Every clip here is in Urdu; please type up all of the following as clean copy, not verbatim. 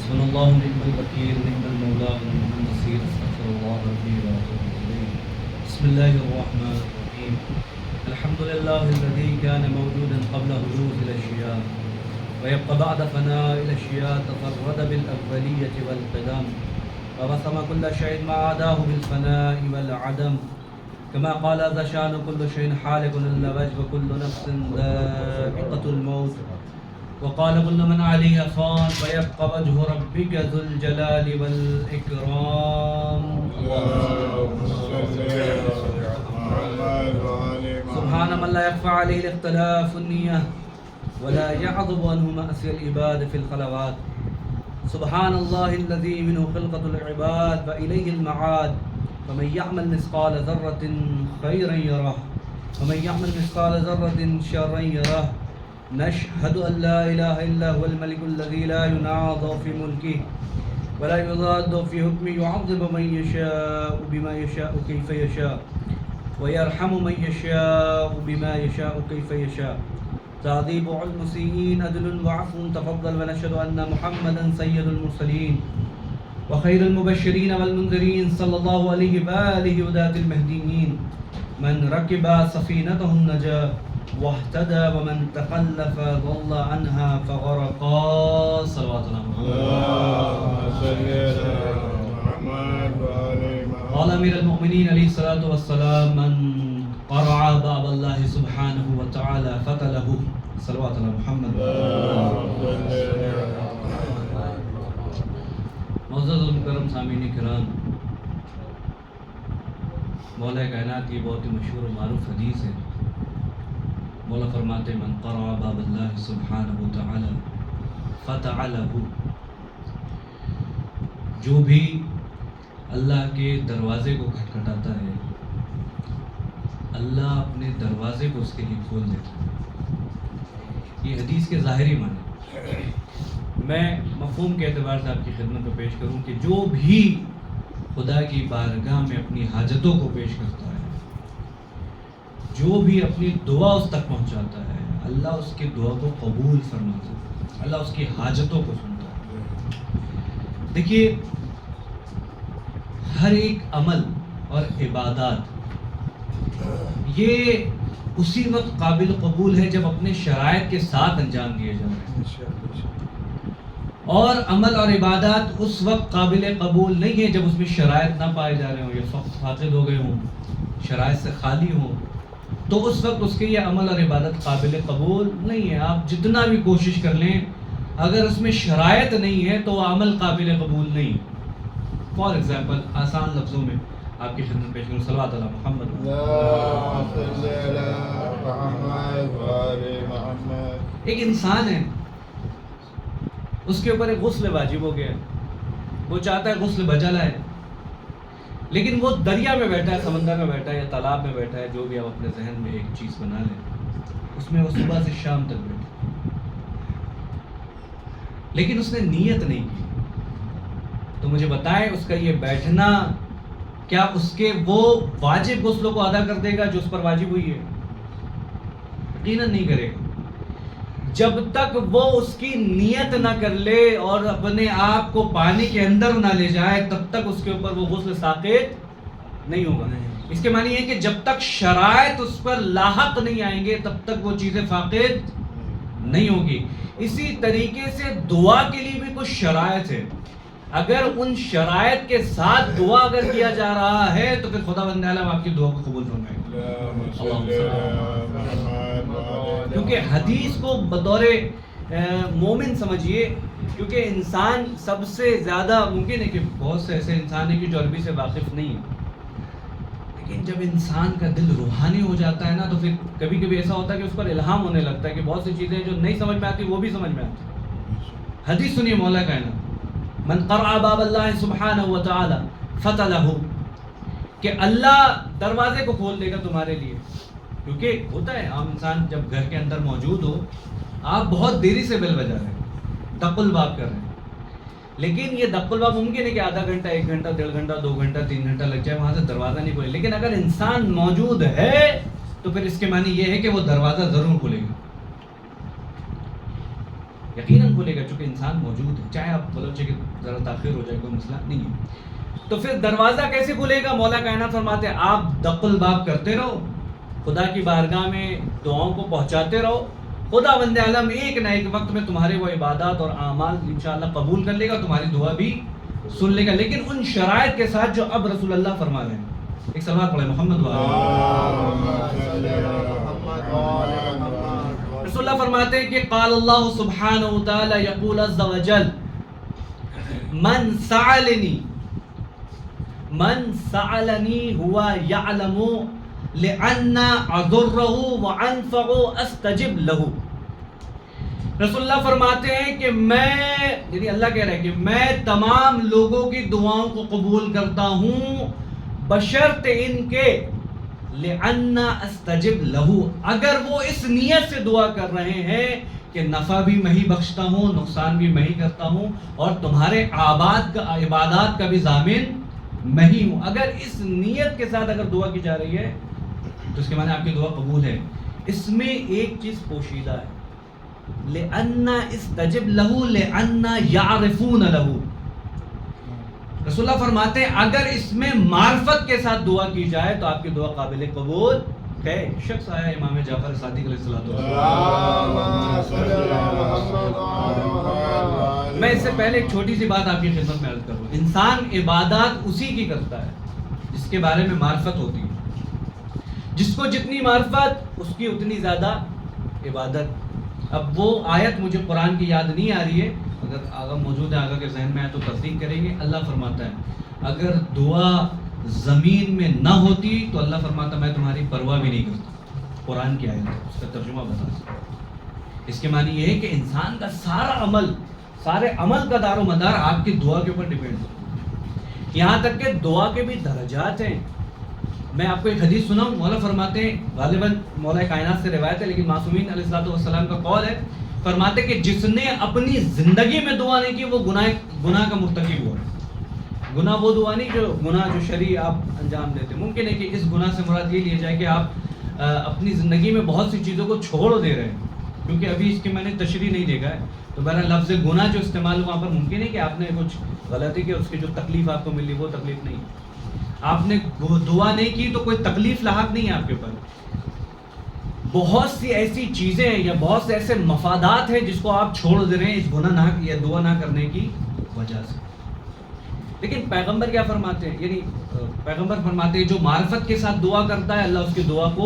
حسبنا الله ونعم الوكيل نعم المولى ونعم النصير استغفر الله ربي واتوب اليه. بسم الله الرحمن الرحيم. الحمد لله الذي كان موجودا قبل حدوث الاشياء ويبقى بعد فناء الاشياء، تفرد بالاوليه والقدم وبصم كل شيء ما عداه بالفناء والعدم، كما قال ذا شان كل شيء حالق الا وجه وكل نفس ذائقة الموت، وقال كل من عليها فان ويبقى وجه ربك ذو الجلال والإكرام. سبحان من لا يخفى عليه الاختلاف النية ولا يعظم عنه مأسي العباد في الخلوات. سبحان الله الذي منه خلقة العباد وإليه المعاد، فمن يعمل مثقال ذرة خيرا يره ومن يعمل مثقال ذرة شرا يره. نشهد أن لا إله إلا هو الملك الذي لا ينازع في ملكه ولا يضاد في حكمه، يعذب من يشاء بما يشاء كيف يشاء ويرحم من يشاء بما يشاء كيف يشاء. تعذيب المسيئين عدل وعفو تفضل. ونشهد أن محمدا سيد المرسلين وخير المبشرين والمنذرين صلى الله عليه وآله هداة المهديين، من ركب سفينته النجا واهتدى ومن تخلف ضل عنها فغرقا. صلوات الله قال امير المؤمنين علیہ الصلوۃ والسلام: من قرع باب الله سبحانه وتعالى فتله. صلوات الله محمد. معزز و مکرم سامعین کرام، مولا کائنات کی بہت ہی مشہور و معروف حدیث ہے. مولا فرماتے: من قرع باب اللہ سبحانہ وتعالی فتح لہ، جو بھی اللہ کے دروازے کو کھٹکھٹاتا ہے اللہ اپنے دروازے کو اس کے لیے کھول دیتا ہے. یہ حدیث کے ظاہری معنی. میں مفہوم کے اعتبار سے آپ کی خدمت میں پیش کروں کہ جو بھی خدا کی بارگاہ میں اپنی حاجتوں کو پیش کرتا ہے، جو بھی اپنی دعا اس تک پہنچاتا ہے، اللہ اس کی دعا کو قبول فرماتا ہے، اللہ اس کی حاجتوں کو سنتا ہے. دیکھیے، ہر ایک عمل اور عبادات یہ اسی وقت قابل قبول ہے جب اپنے شرائط کے ساتھ انجام دیے جا رہے ہیں، اور عمل اور عبادات اس وقت قابل قبول نہیں ہے جب اس میں شرائط نہ پائے جا رہے ہوں یا فاقد ہو گئے ہوں، شرائط سے خالی ہوں، تو اس وقت اس کے یہ عمل اور عبادت قابل قبول نہیں ہے. آپ جتنا بھی کوشش کر لیں، اگر اس میں شرائط نہیں ہے تو وہ عمل قابل قبول نہیں. فار ایگزامپل، آسان لفظوں میں آپ کی خدمت پیش کروں: صلوات علی محمد. ایک انسان ہے، اس کے اوپر ایک غسل واجب ہو گیا ہے، وہ چاہتا ہے غسل بجا لائے، لیکن وہ دریا میں بیٹھا ہے، سمندر میں بیٹھا ہے یا تالاب میں بیٹھا ہے، جو بھی آپ اپنے ذہن میں ایک چیز بنا لیں، اس میں وہ صبح سے شام تک بیٹھا، لیکن اس نے نیت نہیں کی. تو مجھے بتائیں، اس کا یہ بیٹھنا کیا اس کے وہ واجب غسلوں کو ادا کر دے گا جو اس پر واجب ہوئی ہے؟ یقیناً نہیں کرے گا. جب تک وہ اس کی نیت نہ کر لے اور اپنے آپ کو پانی کے اندر نہ لے جائے، تب تک اس کے اوپر وہ غسل ساقط نہیں ہوگا. اس کے معنی ہے کہ جب تک شرائط اس پر لاحق نہیں آئیں گے تب تک وہ چیزیں فاقد نہیں ہوگی. اسی طریقے سے دعا کے لیے بھی کچھ شرائط ہے. اگر ان شرائط کے ساتھ دعا اگر کیا جا رہا ہے تو پھر خدا بند عالم آپ کی دعا کو قبول فرمائے گا. کیونکہ حدیث کو بطور مومن سمجھیے، کیونکہ انسان سب سے زیادہ ممکن ہے کہ بہت سے ایسے انسان ہیں کہ جو عربی سے واقف نہیں ہیں، لیکن جب انسان کا دل روحانی ہو جاتا ہے نا تو پھر کبھی کبھی ایسا ہوتا ہے کہ اس پر الہام ہونے لگتا ہے کہ بہت سی چیزیں جو نہیں سمجھ میں آتی وہ بھی سمجھ میں آتی. حدیث سنیے مولا کائنات: من قرع باب اللہ سبحانہ وتعالی فتح لہ، کہ اللہ دروازے کو کھول دے گا تمہارے لیے. کیونکہ ہوتا ہے عام انسان جب گھر کے اندر موجود ہو، آپ بہت دیری سے بیل بجا رہے ہیں، دق الباب کر رہے ہیں، لیکن یہ دق الباب ممکن ہے کہ آدھا گھنٹہ، 1 گھنٹہ، 1.5 گھنٹہ، 2 گھنٹہ، 3 گھنٹہ لگ جائے، وہاں سے دروازہ نہیں کھولے. لیکن اگر انسان موجود ہے تو پھر اس کے معنی یہ ہے کہ وہ دروازہ ضرور کھلے گا. یقیناً کھلے گا، چونکہ انسان موجود ہے، چاہے آپ بولو کہ ذرا تاخیر ہو جائے کوئی مسئلہ نہیں ہے۔ تو پھر دروازہ کیسے کھلے گا؟ مولا کائنات فرماتے ہیں آپ دق الباب کرتے رہو، خدا کی بارگاہ میں دعاؤں کو پہنچاتے رہو، خدا بند عالم ایک نہ ایک وقت میں تمہارے وہ عبادات اور اعمال انشاءاللہ قبول کر لے گا، تمہاری دعا بھی سن لے گا، لیکن ان شرائط کے ساتھ جو اب رسول اللہ فرما رہے ہیں۔ ایک سلوات پڑھیں محمد رسول اللہ فرماتے ہیں کہ قال اللہ سبحانہ وتعالی یقول عز وجل من سألنی ہوا یعلم لأن اضرہ وانفع استجب لہ۔ رسول اللہ فرماتے ہیں کہ میں، یعنی اللہ کہہ رہے ہیں کہ میں تمام لوگوں کی دعاؤں کو قبول کرتا ہوں بشرط ان کے لأن استجب لہ، اگر وہ اس نیت سے دعا کر رہے ہیں کہ نفع بھی میں ہی بخشتا ہوں، نقصان بھی میں ہی کرتا ہوں، اور تمہارے عبادات کا بھی ضامن میں ہی ہوں، اگر اس نیت کے ساتھ اگر دعا کی جا رہی ہے تو اس کے معنی آپ کی دعا قبول ہے۔ اس میں ایک چیز پوشیدہ ہے، لأن استجب لہ لأن یعرفون لہ۔ رسول اللہ فرماتے ہیں اگر اس میں معرفت کے ساتھ دعا کی جائے تو آپ کی دعا قابل قبول ہے۔ شخص آیا امام جعفر صادق علیہ الصلوۃ والسلام۔ میں اس سے پہلے ایک چھوٹی سی بات آپ کی خدمت میں عرض کروں، انسان عبادات اسی کی کرتا ہے جس کے بارے میں معرفت ہوتی ہے، جس کو جتنی معرفت اس کی اتنی زیادہ عبادت۔ اب وہ آیت مجھے قرآن کی یاد نہیں آ رہی ہے، اگر آگا موجود ہے آگا کے ذہن میں ہے تو تصدیق کریں گے۔ اللہ فرماتا ہے اگر دعا زمین میں نہ ہوتی تو اللہ فرماتا میں تمہاری پرواہ بھی نہیں کرتا۔ قرآن کی آیت ہے، اس کا ترجمہ بتا سکتا۔ اس کے معنی یہ ہے کہ انسان کا سارا عمل، سارے عمل کا دار و مدار آپ کی دعا کے اوپر ڈیپینڈ ہوتا ہے، یہاں تک کہ دعا کے بھی درجات ہیں۔ میں آپ کو ایک حدیث سناؤں، مولا فرماتے ہیں، غالباً مولا کائنات سے روایت ہے لیکن معصومین علیہ الصلوۃ والسلام کا قول ہے، فرماتے کہ جس نے اپنی زندگی میں دعا نہیں کی وہ گناہ کا مرتکب ہوا۔ گناہ وہ دعا نہیں جو گناہ جو شرعی آپ انجام دیتے۔ ممکن ہے کہ اس گناہ سے مراد یہ لیا جائے کہ آپ اپنی زندگی میں بہت سی چیزوں کو چھوڑ دے رہے ہیں، کیونکہ ابھی اس کی میں نے تشریح نہیں دیکھا ہے، تو بہرحال لفظ گناہ جو استعمال ہوا وہاں پر ممکن ہے کہ آپ نے کچھ غلطی کی، اس کی جو تکلیف آپ کو ملی وہ تکلیف نہیں، آپ نے دعا نہیں کی تو کوئی تکلیف لاحق نہیں ہے آپ کے اوپر۔ بہت سی ایسی چیزیں یا بہت سے ایسے مفادات ہیں جس کو آپ چھوڑ دے رہے ہیں اس گناہ نہ یا دعا نہ کرنے کی وجہ سے۔ لیکن پیغمبر کیا فرماتے ہیں، یعنی پیغمبر فرماتے ہیں جو معرفت کے ساتھ دعا کرتا ہے اللہ اس کی دعا کو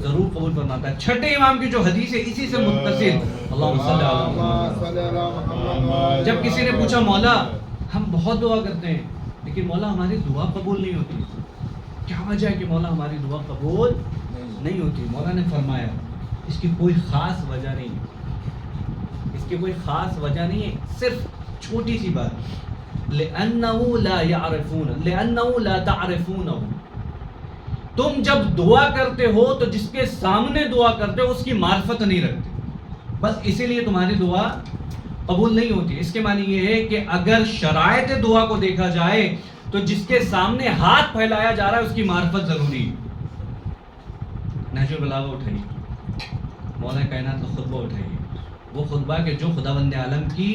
ضرور قبول فرماتا ہے۔ چھٹے امام کی جو حدیث ہے اسی سے متصل، اللہم صلی علی محمد، جب کسی نے پوچھا مولا ہم بہت دعا کرتے ہیں لیکن مولا ہماری دعا قبول نہیں ہوتی، کیا وجہ ہے کہ مولا ہماری دعا قبول نہیں ہوتی؟ مولا نے فرمایا اس کی کوئی خاص وجہ نہیں ہے، اس کی کوئی خاص وجہ نہیں ہے، صرف چھوٹی سی بات، لأنه لا يعرفون، لأنه لا تعرفونه۔ تم جب دعا کرتے ہو تو جس کے سامنے دعا کرتے ہو اس کی معرفت نہیں رکھتے، بس اسی لیے تمہاری دعا قبول نہیں ہوتی۔ اس کے معنی یہ ہے کہ اگر شرائط دعا کو دیکھا جائے تو جس کے سامنے ہاتھ پھیلایا جا رہا ہے اس کی معرفت ضروری ہے۔ نہج البلاغہ اٹھائیے، مولا کائنات کا خطبہ اٹھائیے، وہ خطبہ کہ جو خداوند عالم کی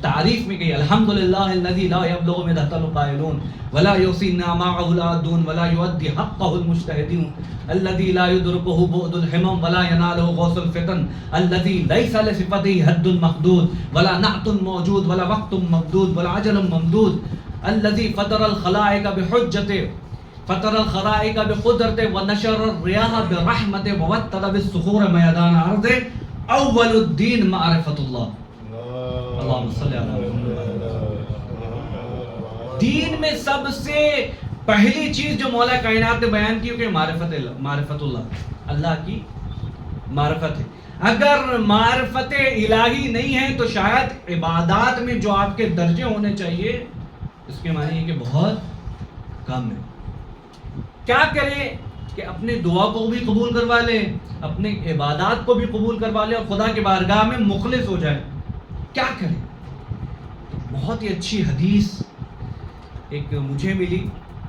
تعریف میں گئی، الحمدللہ الذی لا یبلغ مدحۃ القائلون ولا یحصی نعماءہ العادون ولا یؤدی حقہ المجتہدون الذی لا یدرکہ بعد الہمم ولا ینالہ غوث الفتن الذی لیس لصفتہ حد محدود ولا نعت موجود ولا وقت ممدود ولا اجل ممدود الذی فطر الخلائق بحجتہ فطر الخلائق بقدرتہ ونشر الریاح برحمتہ ووتر بالصخور میدان ارض اول الدین معرفت اللہ۔ اللہم صلی علی محمد۔ دین میں سب سے پہلی چیز جو مولا کائنات نے بیان کی کہ معرفت اللہ، اللہ کی معرفت ہے۔ اگر معرفت الہی نہیں ہے تو شاید عبادات میں جو آپ کے درجے ہونے چاہیے اس کے معنی ہے کہ بہت کم ہے۔ کیا کریں کہ اپنے دعا کو بھی قبول کروا لیں، اپنے عبادات کو بھی قبول کروا لیں اور خدا کی بارگاہ میں مخلص ہو جائے، کیا کریں؟ بہت ہی اچھی حدیث ایک مجھے ملی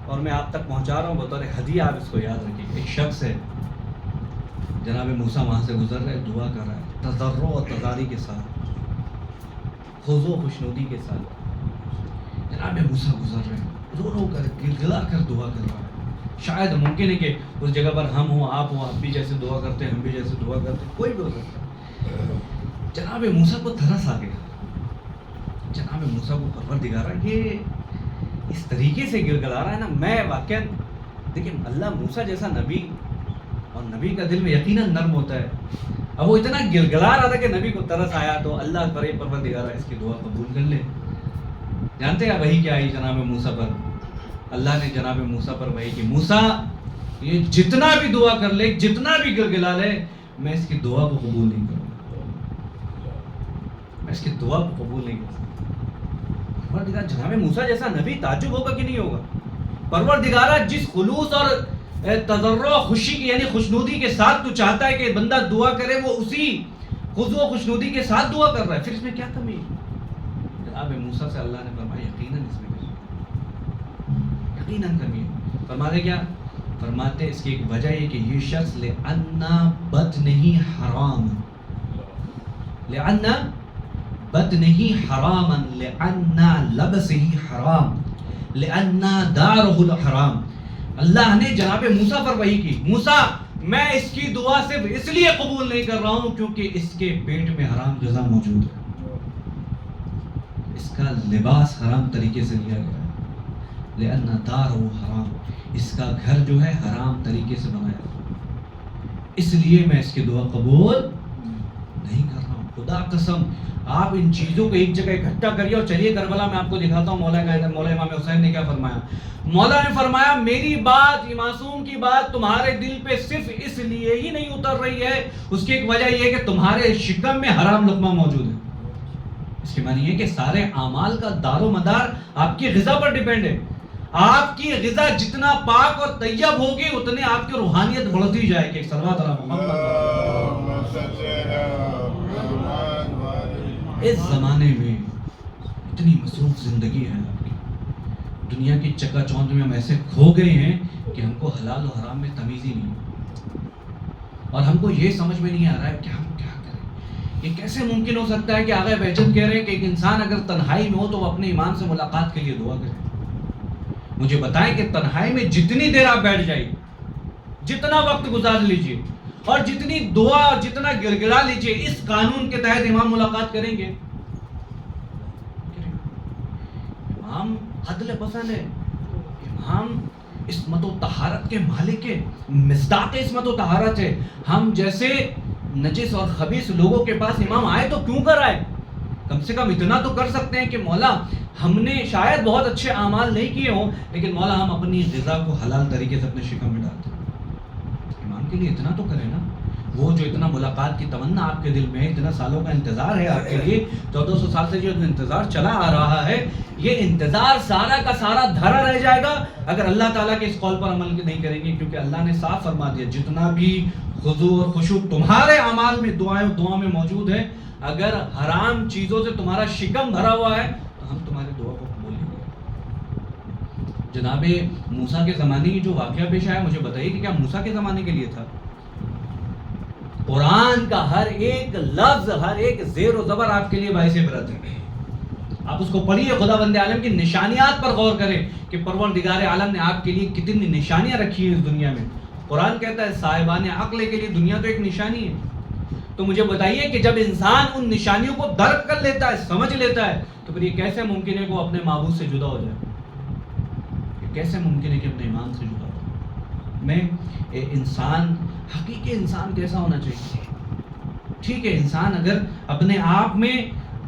اور میں آپ تک پہنچا رہا ہوں بطور ہدیہ، آپ اس کو یاد رکھیے۔ ایک شخص ہے، جناب موسیٰ وہاں سے گزر رہے، دعا کر رہا ہے تضرع اور تضاری کے ساتھ، خضوع و خوشنودی کے ساتھ. جناب موسیٰ گزر رہے ہیں, رو رو کر گڑگڑا کر دعا کر رہا ہے. شاید ممکن ہے کہ اس جگہ پر ہم ہوں, آپ ہوں, آپ بھی جیسے دعا کرتے ہیں, ہم بھی جیسے دعا کرتے ہیں, کوئی بھی ہو سکتا ہے. جناب موسیٰ کو ترس آ گیا. جناب موسیٰ کو پروردگارا یہ اس طریقے سے گڑگڑا رہا ہے نا, میں واقعا دیکھیں اللہ موسیٰ جیسا نبی, اور نبی کا دل میں یقیناً نرم ہوتا ہے. اب وہ اتنا گڑگڑا رہا تھا کہ نبی کو ترس آیا, تو اللہ کرے پروردگارا اس کی دعا قبول کر لے. جانتے ہیں وحی کیا آئی جناب موسیٰ پر؟ اللہ نے جناب موسیٰ پر وحی کی, موسیٰ یہ جتنا بھی دعا کر لے, جتنا بھی گڑگڑا لے, میں اس کی دعا کو قبول نہیں کروں گا, میں اس کی دعا کو قبول نہیں کروں گا. پروردگار جناب موسیٰ جیسا نبی تعجب ہوگا کہ نہیں ہوگا؟ پروردگارا جس خلوص اور تضرع خوشی کی یعنی خوشنودی کے ساتھ تو چاہتا ہے کہ بندہ دعا کرے, وہ اسی خضوع و خوشنودی کے ساتھ دعا کر رہا ہے, پھر اس میں کیا کمی ہے؟ جناب موسیٰ سے اللہ نے فرمایا یقیناً اس میں یقیناً کمی ہے. فرماتے کیا؟ فرماتے اس کی ایک وجہ یہ کہ یہ شخص لأنّا بطنہ حرام, لأنّا بطنہ حراما, لأنّا لبسہ حرام, لأنّا دارہ الحرام. اللہ نے جناب موسیٰ پر وحی کی, موسیٰ میں اس کی دعا صرف اس لیے قبول نہیں کر رہا ہوں کیونکہ اس کے پیٹ میں حرام غذا موجود ہے, اس کا لباس حرام طریقے سے لیا گیا ہے, لأن دارہ حرام, اس کا گھر جو ہے حرام طریقے سے بنایا گیا, اس لیے میں اس کی دعا قبول نہیں کر رہا ہوں. خدا قسم آپ ان چیزوں کو ایک جگہ اکٹھا کریے اور چلیے کربلا میں آپ کو دکھاتا ہوں مولا امام حسین نے کیا فرمایا. مولا نے فرمایا میری بات, معصوم کی بات تمہارے دل پہ صرف اس لیے ہی نہیں اتر رہی ہے, اس کی ایک وجہ یہ ہے کہ تمہارے شکم میں حرام لقمہ موجود ہے. اس کے معنی یہ کہ سارے اعمال کا دار و مدار آپ کی غذا پر ڈیپینڈ ہے. آپ کی غذا جتنا پاک اور طیب ہوگی اتنے آپ کی روحانیت بڑھتی جائے گی. صلوات علی محمد. اس زمانے میں اتنی مصروف زندگی ہے, دنیا کی چکا چوند میں ہم ایسے کھو گئے ہیں کہ ہم کو حلال و حرام میں تمیز ہی نہیں ہے, اور ہم کو یہ سمجھ میں نہیں آ رہا ہے کہ ہم کیا کریں. یہ کیسے ممکن ہو سکتا ہے کہ آغا بہجت کہہ رہے ہیں کہ ایک انسان اگر تنہائی میں ہو تو وہ اپنے امام سے ملاقات کے لیے دعا کرے. مجھے بتائیں کہ تنہائی میں جتنی دیر آپ بیٹھ جائیے, جتنا وقت گزار لیجئے, اور جتنی دعا جتنا گڑگڑا لیجئے, اس قانون کے تحت امام ملاقات کریں گے؟ امام عدل پسند ہے, امام عصمت و طہارت کے مالک ہے, مصداق عصمت و طہارت ہے. ہم جیسے نجس اور خبیث لوگوں کے پاس امام آئے تو کیوں کر آئے؟ کم سے کم اتنا تو کر سکتے ہیں کہ مولا ہم نے شاید بہت اچھے اعمال نہیں کیے ہوں, لیکن مولا ہم اپنی غذا کو حلال طریقے سے اپنے شکم میں ڈالتے ہیں. امام کے لیے اتنا تو کریں نا. وہ جو اتنا ملاقات کی تمنا آپ کے دل میں ہے, اتنا سالوں کا انتظار ہے آپ کے لیے, 1400 سال سے جو انتظار چلا آ رہا ہے, یہ انتظار سارا کا سارا دھرا رہ جائے گا اگر اللہ تعالیٰ کے اس قول پر عمل نہیں کریں گے. کیونکہ اللہ نے صاف فرما دیا جتنا بھی خضوع اور خشوع تمہارے اعمال میں دعا میں موجود ہے, اگر حرام چیزوں سے تمہارا شکم بھرا ہوا ہے تو ہم تمہاری دعا کو قبول نہیں کریں. جناب موسیٰ کے زمانے کی جو واقعہ پیش آیا, مجھے بتائیے کہ کیا موسیٰ کے زمانے کے لیے تھا؟ قرآن کا ہر ایک لفظ, ہر ایک زیر و زبر آپ کے لیے باعث عبرت ہے. آپ اس کو پڑھیے, خدا بند عالم کی نشانیات پر غور کریں کہ پروردگار عالم نے آپ کے لیے کتنی نشانیاں رکھی ہیں اس دنیا میں. قرآن کہتا ہے صاحبان عقل کے لیے دنیا تو ایک نشانی ہے. تو مجھے بتائیے کہ جب انسان ان نشانیوں کو درک کر لیتا ہے, سمجھ لیتا ہے, تو پھر یہ کیسے ممکن ہے کہ وہ اپنے معبود سے جدا ہو جائے؟ یہ کیسے ممکن ہے کہ اپنے ایمان سے جدا ہو جائے؟ میں انسان, حقیقی انسان کیسا ہونا چاہیے؟ ٹھیک ہے, انسان اگر اپنے آپ میں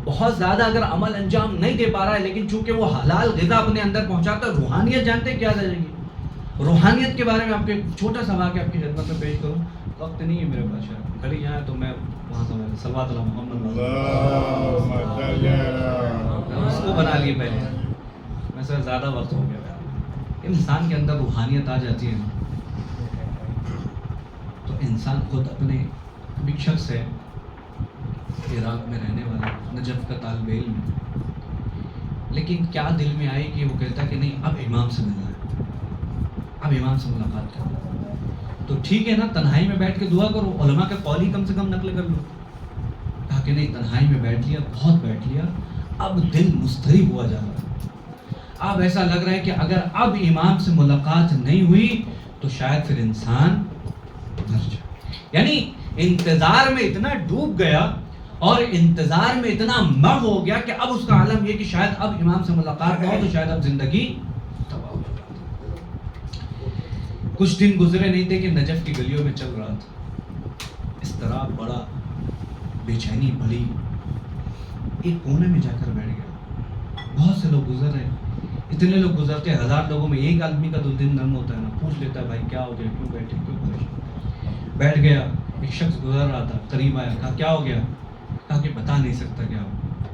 بہت زیادہ اگر عمل انجام نہیں دے پا رہا ہے, لیکن چونکہ وہ حلال غذا اپنے اندر پہنچاتا ہے, روحانیت جانتے ہیں کیا رہ جائے گی؟ روحانیت کے بارے میں آپ کو ایک چھوٹا سا واقعہ آپ کی خدمت میں پیش کروں. وقت نہیں ہے میرے پاس, شاید کھڑی یہاں ہے تو میں وہاں سمجھ صلوات علی محمد اس کو بنا لیے پہلے. میں سر زیادہ وقت ہو گیا. انسان کے اندر روحانیت آ جاتی ہے تو انسان خود اپنے, ایک شخص ہے عراق میں رہنے والا, نجف کا طالب علم, لیکن کیا دل میں آئے کہ وہ کہتا ہے کہ نہیں اب امام سے ملنا ہے, اب امام سے ملاقات کرنا. تو ٹھیک ہے نا, تنہائی میں بیٹھ کے دعا کرو, علماء کے قول ہی کم سے کم نقل کر لو. کہا کہ نہیں, تنہائی میں بیٹھ لیا, بہت بیٹھ لیا, اب دل مضطرب ہوا جا رہا ہے. اب ایسا لگ رہا ہے کہ اگر اب امام سے ملاقات نہیں ہوئی تو شاید پھر انسان مر جائے. یعنی انتظار میں اتنا ڈوب گیا اور انتظار میں اتنا محو ہو گیا کہ اب اس کا عالم یہ کہ شاید اب امام سے ملاقات نہ ہو تو شاید اب زندگی تباہ ہو جائے. کچھ دن گزرے نہیں تھے کہ نجف کی گلیوں میں چل رہا تھا. اس طرح بڑا بے چینی بڑی ایک کونے میں جا کر بیٹھ گیا. بہت سے لوگ گزر رہے, اتنے لوگ گزرتے ہیں, 1000 لوگوں میں ایک آدمی کا 2 دن نرم ہوتا ہے نا, پوچھ لیتا ہے بھائی کیا ہو گیا, کیوں بیٹھے, کیوں پریشان. بیٹھ گیا. ایک شخص گزر رہا تھا, قریب آیا, کہا کیا ہو گیا, کہا کہ بتا نہیں سکتا کیا ہو.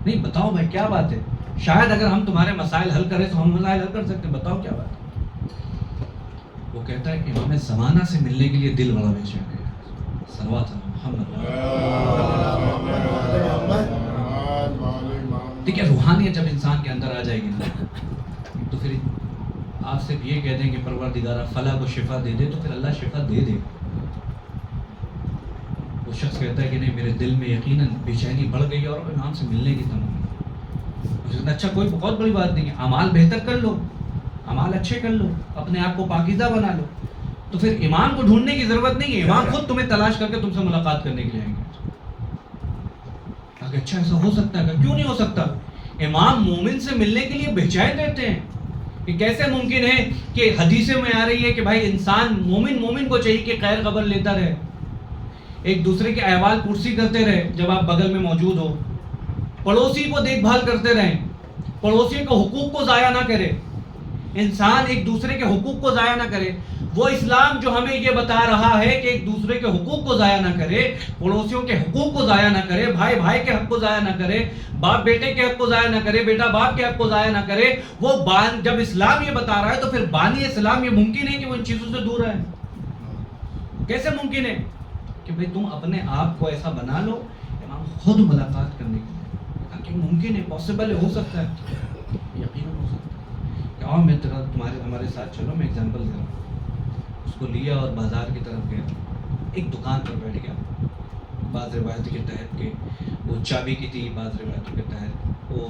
نہیں بتاؤ بھائی کیا بات ہے, شاید اگر ہم تمہارے مسائل حل کریں تو ہم مسائل حل کر سکتے ہیں, بتاؤ کیا بات ہے. وہ کہتا ہے امام زمانہ سے ملنے کے لیے دل بڑا بے چین ہے. صلوات محمد. دیکھیے روحانیت جب انسان کے اندر آ جائے گی نا تو پھر آپ صرف یہ کہہ دیں کہ پروردگارہ فلاں کو شفا دے دے تو پھر اللہ شفا دے دے. وہ شخص کہتا ہے کہ نہیں میرے دل میں یقیناً بے چینی بڑھ گئی اور امام سے ملنے کی تمنا. اچھا کوئی بہت بڑی بات نہیں ہے, اعمال بہتر کر لو, اعمال اچھے کر لو, اپنے آپ کو پاکیزہ بنا لو, تو پھر امام کو ڈھونڈنے کی ضرورت نہیں ہے, امام خود تمہیں تلاش کر کے تم سے ملاقات کرنے کے لیے آئیں گے. اچھا ایسا ہو سکتا ہے, کیوں نہیں ہو سکتا. امام مومن سے ملنے کے لیے بے چین رہتے ہیں. کہ کیسے ممکن ہے کہ حدیثیں میں آ رہی ہے کہ بھائی انسان مومن کو چاہیے کہ خیر خبر لیتا رہے, ایک دوسرے کے احوال پرسی کرتے رہے جب آپ بغل میں موجود ہو, پڑوسی کو دیکھ بھال کرتے رہیں, پڑوسی کو حقوق کو ضائع نہ کرے, انسان ایک دوسرے کے حقوق کو ضائع نہ کرے. وہ اسلام جو ہمیں یہ بتا رہا ہے کہ ایک دوسرے کے حقوق کو ضائع نہ کرے, پڑوسیوں کے حقوق کو ضائع نہ کرے, بھائی بھائی کے حق کو ضائع نہ کرے, باپ بیٹے کے حق کو ضائع نہ کرے, بیٹا باپ کے حق کو ضائع نہ کرے, وہ جب اسلام یہ بتا رہا ہے تو پھر بانی اسلام یہ ممکن ہے کہ وہ ان چیزوں سے دور رہے. کیسے ممکن ہے کہ بھئی تم اپنے آپ کو ایسا بنا لو امام خود ملاقات کرنے کے لیے, کہ ممکن ہے, پاسبل ہے, ہو سکتا ہے, یقیناً ہو سکتا ہے. کہ آؤ میں ہمارے ساتھ چلو, میں ایگزامپل دے رہا ہوں. اس کو لیا اور بازار کی طرف گیا, ایک دکان پر بیٹھ گیا. بعض روایتوں کے تحت کہ وہ چابی کی تھی, بعض روایتوں کے تحت وہ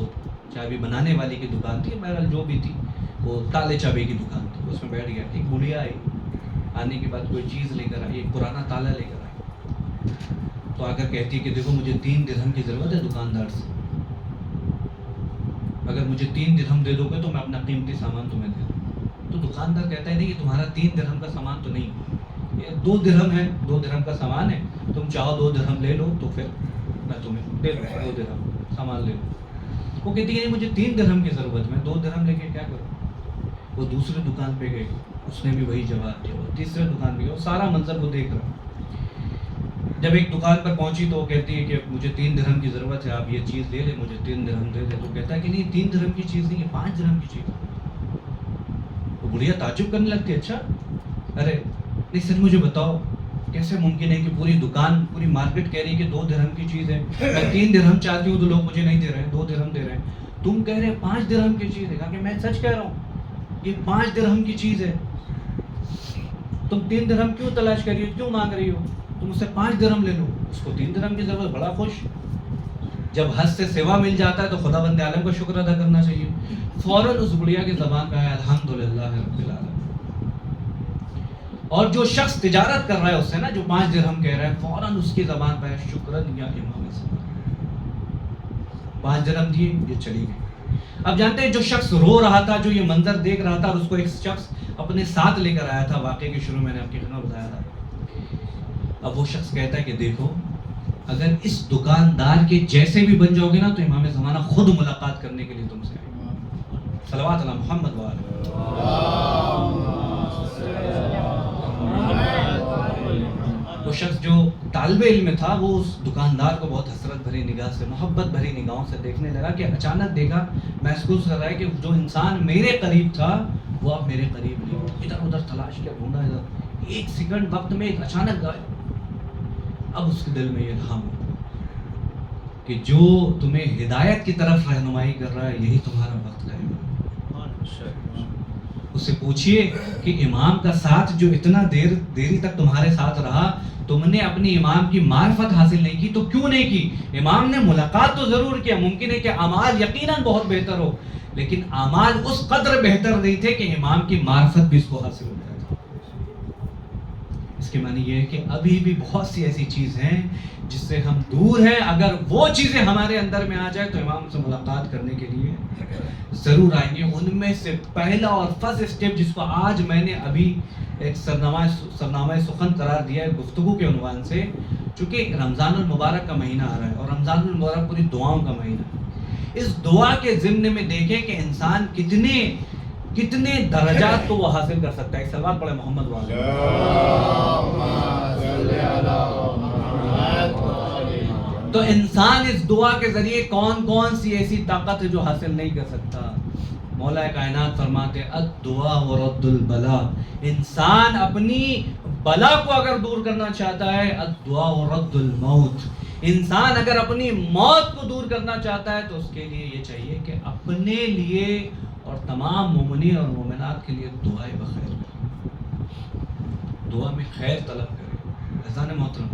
چابی بنانے والی کی دکان تھی, بہرحال جو بھی تھی وہ تالے چابی کی دکان تھی. اس میں بیٹھ گیا. ایک بڑھیا آئی, آنے کے بعد کوئی چیز لے کر آئی, ایک پرانا تالا لے کر آئی. تو آ کر کہتی کہ دیکھو مجھے 3 درہم کی ضرورت ہے دکاندار سے, اگر مجھے 3 درہم دے دو گے تو میں اپنا قیمتی سامان تمہیں دے دوں. تو دکاندار کہتا ہے نہیں یہ تمہارا 3 درہم کا سامان تو نہیں, یہ 2 درہم ہے, 2 درہم کا سامان ہے, تم چاہو 2 درہم لے لو تو پھر میں تمہیں دے دوں, 2 درہم سامان لے لو. وہ کہتی ہے مجھے 3 درہم کی ضرورت, میں 2 درہم لے کے کیا کروں. وہ دوسرے دکان پہ گئی, اس نے بھی وہی جواب دیا. وہ تیسرے دکان پہ گئی, وہ سارا منظر وہ دیکھ رہا. جب ایک دکان پر پہنچی تو وہ کہتی ہے کہ مجھے 3 درہم کی ضرورت ہے, آپ یہ چیز لے لیں, مجھے 3 درہم دے دے. تو کہتا ہے کہ نہیں 3 درہم کی چیز نہیں ہے, 5 درہم کی چیز ہے. وہ بڑھیا تعجب کرنے لگتی ہے, اچھا ارے نہیں سر مجھے بتاؤ کیسے ممکن ہے کہ پوری دکان پوری مارکیٹ کہہ رہی ہے کہ 2 درہم کی چیز ہے, میں 3 درہم چاہتی ہوں تو لوگ مجھے نہیں دے رہے ہیں, 2 درہم دے رہے ہیں, تم کہہ رہے 5 درہم کی چیز ہے. کہا کہ میں سچ کہہ رہا ہوں, یہ 5 درہم کی چیز ہے, تم 3 درہم کیوں تلاش کر رہی ہو, کیوں مانگ رہی ہو, تم اس سے 5 درہم لے لو. اس کو 3 درہم کی ضرورت, بڑا خوش. جب حد سے سوا مل جاتا ہے تو خدا بند عالم کا شکر ادا کرنا چاہیے. فوراً اس بڑھیا کی زبان پہ آیا الحمدللہ رب العالمین. اور جو شخص تجارت کر رہا ہے اس سے نا, جو 5 درہم کہہ رہا ہے, فوراً اس کی زبان پہ آیا شکرن یا امام زمان. 5 درہم دیے, یہ چلی گئی. اب جانتے ہیں جو شخص رو رہا تھا, جو یہ منظر دیکھ رہا تھا, اور اس کو ایک شخص اپنے ساتھ لے کر آیا تھا, واقعے کے شروع میں نے آپ کی خدمت بتایا تھا. اب وہ شخص کہتا ہے کہ دیکھو اگر اس دکاندار کے جیسے بھی بن جاؤ گے نا تو امام زمانہ خود ملاقات کرنے کے لیے تم سے آئے گا. صلوات علی محمد وآلہ. وہ شخص جو طالب علم میں تھا وہ اس دکاندار کو بہت حسرت بھری نگاہ سے, محبت بھری نگاہوں سے دیکھنے لگا, کہ اچانک دیکھا, محسوس کر رہا ہے کہ جو انسان میرے قریب تھا وہ اب میرے قریب نہیں. ادھر ادھر تلاش کیا, ڈھونڈا, ادھر 1 سیکنڈ وقت میں ایک اچانک غائب. اب اس کے دل میں یہ الہام ہوا کہ جو تمہیں ہدایت کی طرف رہنمائی کر رہا ہے یہی تمہارا وقت ہے. اس سے پوچھئے کہ امام کا ساتھ جو اتنا دیری تک تمہارے ساتھ رہا, تم نے اپنی امام کی معرفت حاصل نہیں کی تو کیوں نہیں کی؟ امام نے ملاقات تو ضرور کیا، ممکن ہے کہ اعمال یقیناً بہت بہتر ہو، لیکن اعمال اس قدر بہتر نہیں تھے کہ امام کی معرفت بھی اس کو حاصل ہو جائے۔ اس کے معنی یہ ہے کہ ابھی بھی بہت سی ایسی چیز ہیں جس سے ہم دور ہیں، اگر وہ چیزیں ہمارے اندر میں آ جائے تو امام سے ملاقات کرنے کے لیے ضرور آئیں گے۔ ان میں سے پہلا اور فرسٹ اسٹیپ جس کو آج میں نے ابھی ایک سرنامہ سخن قرار دیا ہے گفتگو کے عنوان سے، چونکہ رمضان المبارک کا مہینہ آ رہا ہے اور رمضان المبارک پوری دعاؤں کا مہینہ ہے، اس دعا کے ضمن میں دیکھیں کہ انسان کتنے درجات کو وہ حاصل کر سکتا ہے۔ ایک سلوات پڑھے محمد والے۔ تو انسان اس دعا کے ذریعے کون سی ایسی طاقت ہے جو حاصل نہیں کر سکتا؟ مولا کائنات فرماتے الدعاء ورد البلا، انسان اپنی بلا کو اگر دور کرنا چاہتا ہے الدعاء ورد الموت، انسان اگر اپنی موت کو دور کرنا چاہتا ہے تو اس کے لیے یہ چاہیے کہ اپنے لیے اور تمام مومنین اور مومنات کے لیے دعائے بخیر کرے، دعا میں خیر طلب کرے۔ عزیزان محترم،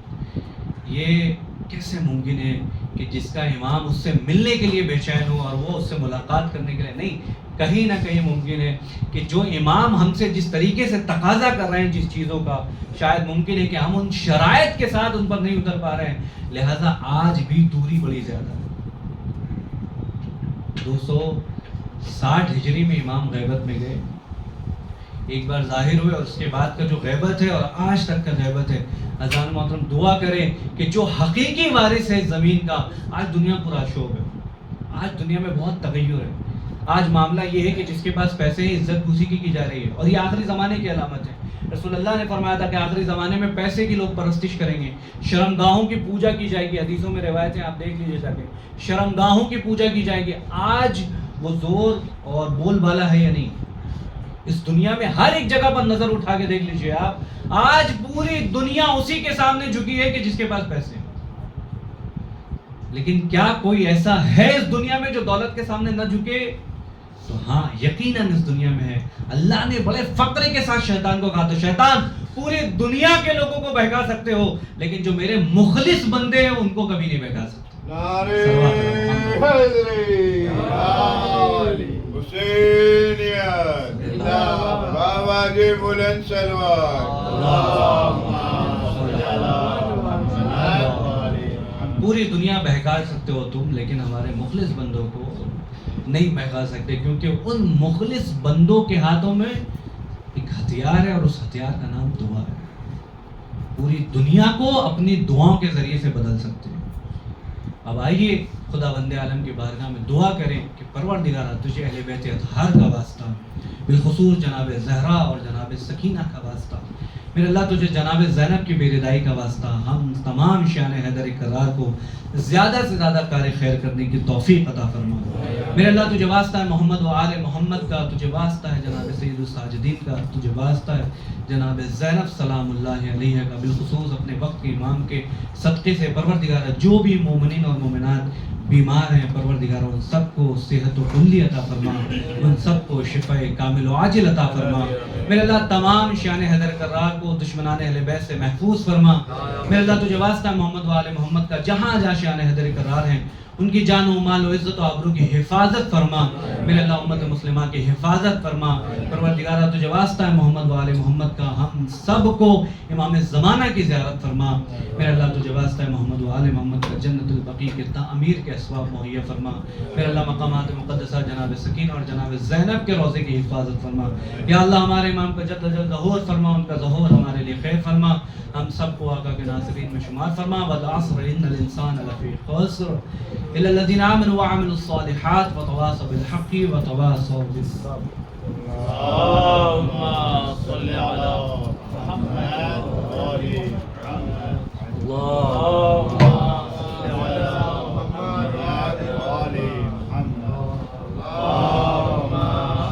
یہ کیسے ممکن ہے کہ جس کا امام اس سے ملنے کے لیے بے چین ہو اور وہ اس سے ملاقات کرنے کے لیے نہیں؟ کہیں نہ کہیں ممکن ہے کہ جو امام ہم سے جس طریقے سے تقاضا کر رہے ہیں جس چیزوں کا، شاید ممکن ہے کہ ہم ان شرائط کے ساتھ ان پر نہیں اتر پا رہے ہیں، لہذا آج بھی دوری بڑی زیادہ ہے۔ 260 ہجری میں امام غیبت میں گئے، ایک بار ظاہر ہوئے اور اس کے بعد کا جو غیبت ہے اور آج تک کا غیبت ہے، اذان محترم دعا کریں کہ جو حقیقی وارث ہے زمین کا، آج دنیا پورا شوق ہے، آج دنیا میں بہت تغیر ہے، آج معاملہ یہ ہے کہ جس کے پاس پیسے ہیں عزت اسی کی جا رہی ہے، اور یہ آخری زمانے کی علامت ہے۔ رسول اللہ نے فرمایا تھا کہ آخری زمانے میں پیسے کی لوگ پرستش کریں گے، شرمگاہوں کی پوجا کی جائے گی، حدیثوں میں روایتیں آپ دیکھ لیجیے جا کے، شرمگاہوں کی پوجا کی جائے گی۔ آج وہ زور اور بول بالا ہے یا نہیں؟ اس دنیا میں ہر ایک جگہ پر نظر اٹھا کے دیکھ لیجیے آپ، آج پوری دنیا اسی کے سامنے جھکی ہے کہ جس کے پاس پیسے ہیں۔ لیکن کیا کوئی ایسا ہے اس دنیا میں جو دولت کے سامنے نہ جھکے؟ تو ہاں یقیناً اس دنیا میں ہے۔ اللہ نے بڑے فقرے کے ساتھ شیطان کو کہا تو شیطان پوری دنیا کے لوگوں کو بہکا سکتے ہو لیکن جو میرے مخلص بندے ہیں ان کو کبھی نہیں بہکا سکتے۔ نعرے حیدری حسینیت، بابا جی بلند سلوات۔ پوری دنیا بہکا سکتے ہو تم لیکن ہمارے مخلص بندوں کو نہیں بہکا سکتے، کیونکہ ان مخلص بندوں کے ہاتھوں میں ایک ہتھیار ہے اور اس ہتھیار کا نام دعا ہے۔ پوری دنیا کو اپنی دعاؤں کے ذریعے سے بدل سکتے ہیں۔ اب آئیے خدا بند عالم کی بارگاہ میں دعا کریں کہ پروردگارہ تجھے اہل بیت اطہار کا واسطہ، بالخصوص جناب زہرا اور جناب سکینہ کا واسطہ، میرے اللہ تجھے جناب زینب کی بے ردائی کا واسطہ، ہم تمام شان حیدر کرار کو زیادہ سے زیادہ کار خیر کرنے کی توفیق عطا فرما۔ میرے اللہ تجھے واسطہ ہے محمد و آل محمد کا، تجھے واسطہ ہے جناب سید الساجدین کا، تجھے واسطہ ہے جناب زینب سلام اللہ علیہ کا، بالخصوص اپنے وقت کے امام کے صدقے سے پروردگار جو بھی مومنین اور مومنات بیمار ہیں پروردگار ان سب کو صحت و کلی عطا فرما، ان سب کو شفاء کامل و عاجل عطا فرما۔ میرے اللہ تمام شان حیدر کرار کو دشمنان اہل بیت سے محفوظ فرما۔ میرے اللہ تجھے واسطہ ہے محمد و آل محمد کا، جہاں جہاں شان حیدر کرار ہیں ان کی جان و مال و عزت و آبرو کی حفاظت فرما۔ میرے اللہ امت مسلمہ کی حفاظت فرما۔ پروردگارہ تجھے واسطہ ہے محمد و آل محمد کا، ہم سب کو امام زمانہ کی زیارت فرما۔ میرے اللہ تجھے واسطہ ہے محمد و آل محمد کا، جنت البقیع کے تعمیر کے اسباب مہیا فرما۔ میرے اللہ مقامات مقدسہ جناب سکینہ اور جناب زینب کے روضے کی حفاظت فرما۔ یا اللہ ہمارے امام کا جلد جلد ظہور فرما، ان کا ظہور ہمارے لیے خیر فرما، ہم سب کو آقا کے ناصرین میں شمار فرما۔ والعصر ان الانسان لفی خسر الا الذين آمنوا وعملوا الصالحات وتواصوا بالحق وتواصوا بالصبر۔ اللهم صل على محمد وآل محمد۔ اللهم صل على محمد وآل محمد۔ اللهم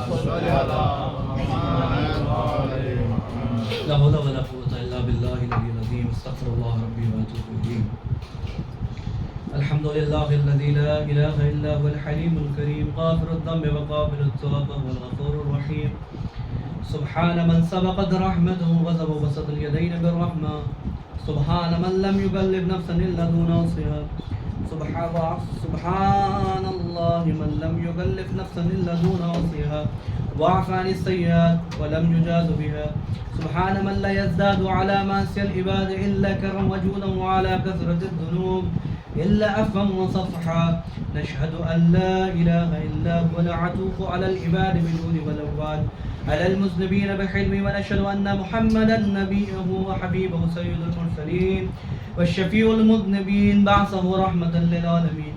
صل على محمد وآل محمد۔ لا حول ولا قوة إلا بالله العلي العظيم، استغفر الله ربي وأتوب إليه۔ الحمد لله الذي لا إله إلا هو الحليم الكريم، غافر الذنب وقابل التوب والغفور الرحيم، سبحان من سبقت رحمته وغضب وبسط اليدين بالرحمة. سبحان من لم يكلف نفسا إلا دون وصيها. سبحان الله من لم يكلف نفسا إلا دون وصيها وعفى عن السيئات ولم يجاز بها. سبحان من لا يزداد على معصية العباد إلا كرما وجودا وعلى كثرة الذنوب إلا عفوا وصفحا. نشهد أن لا إله إلا هو العطوف على العباد بالجود والأوباد على المذنبين بحلمه. ونشهد أن محمدا نبيه وحبيبه سيد المرسلين والشفيع المذنبين بعثه رحمة للعالمين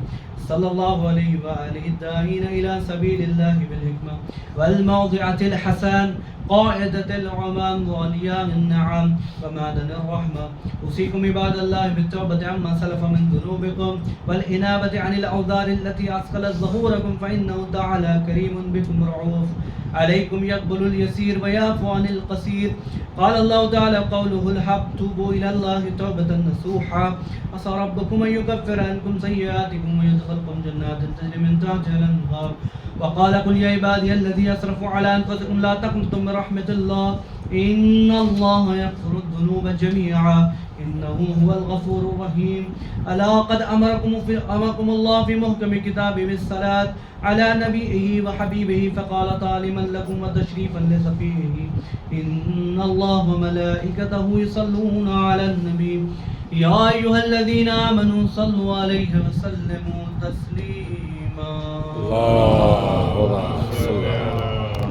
صلى الله عليه وآله الداعين إلى سبيل الله بالحكمة والموضعة الحسن قائدة العمام وأولياء النعم ومعدن الرحمة. أوصيكم عباد الله بالتوبة عما سلف من ذنوبكم والإنابة عن الأوزار التي أثقلت ظهوركم فإنه تعالى كريم بكم رعوف عليكم يقبل اليسير ويعفو عن القصير. قال الله تعالى قوله الحق توبوا إلى الله توبة نصوحا عسى ربكم أن يكفر عنكم سيئاتكم ويدخلكم جنات تجري من تحتها الأنهار. وقال قل يا عبادي الذين أسرفوا على أنفسكم لا تقنطوا من رحمة الله إن الله يغفر الذنوب جميعا إنه هو الغفور الرحيم. ألا قد أمركم الله في محكم كتابه بالصلاة على نبيه وحبيبه فقال تعليما لكم وتشريفا لصفيه إن الله وملائكته يصلون على النبي يا أيها الذين آمنوا صلوا عليه وسلموا تسليما. اللهم صل